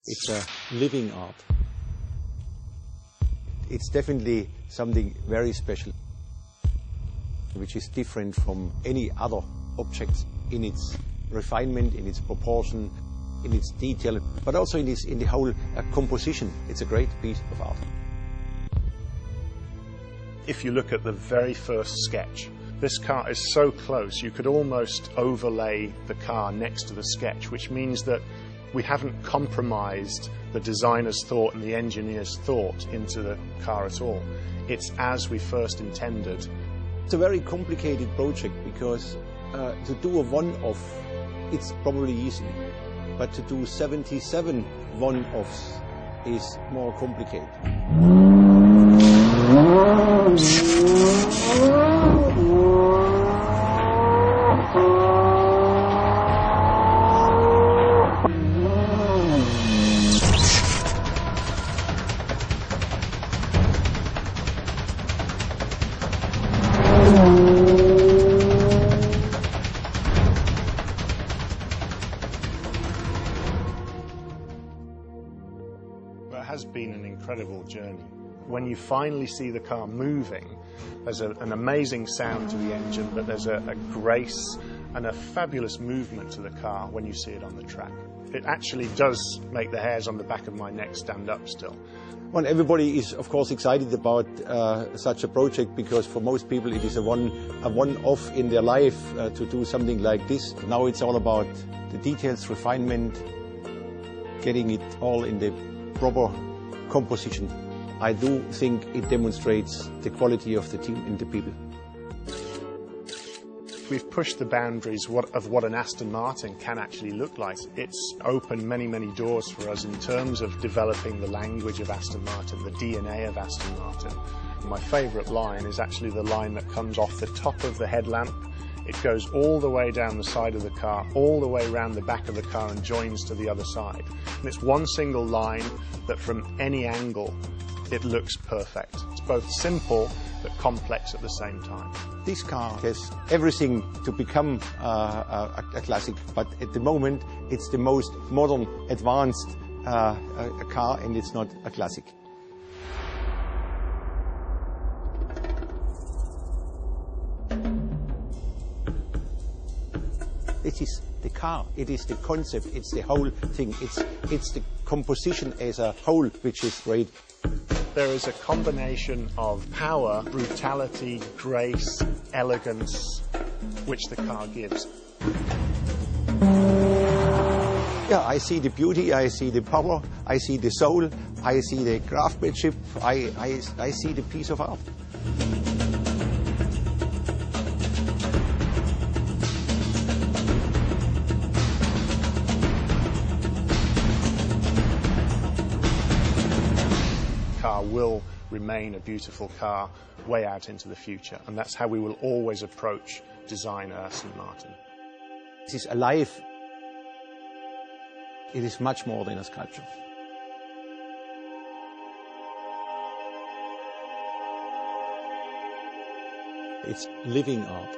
It's a living art. It's definitely something very special, which is different from any other objects in its refinement, in its proportion, in its detail, but also in the whole composition. It's a great piece of art. If you look at the very first sketch, this car is so close you could almost overlay the car next to the sketch, which means that we haven't compromised the designer's thought and the engineer's thought into the car at all. It's as we first intended. It's a very complicated project because to do a one-off, it's probably easy, but to do 77 one-offs is more complicated. It has been an incredible journey. When you finally see the car moving, there's an amazing sound to the engine, but there's a grace and a fabulous movement to the car when you see it on the track. It actually does make the hairs on the back of my neck stand up still. Well, everybody is, of course, excited about such a project because for most people it is a one-off in their life to do something like this. Now it's all about the details, refinement, getting it all in the proper composition. I do think it demonstrates the quality of the team and the people. We've pushed the boundaries of what an Aston Martin can actually look like. It's opened many, many doors for us in terms of developing the language of Aston Martin, the DNA of Aston Martin. My favourite line is actually the line that comes off the top of the headlamp. It goes all the way down the side of the car, all the way around the back of the car and joins to the other side. And it's one single line that from any angle it looks perfect. It's both simple but complex at the same time. This car has everything to become a classic, but at the moment it's the most modern, advanced car, and it's not a classic. This is the car, it is the concept, it's the whole thing, it's the composition as a whole which is great. There is a combination of power, brutality, grace, elegance, which the car gives. Yeah, I see the beauty, I see the power, I see the soul, I see the craftsmanship, I see the piece of art. Car will remain a beautiful car way out into the future, and that's how we will always approach design at Aston Martin. This is alive. It is much more than a sculpture. It's living art.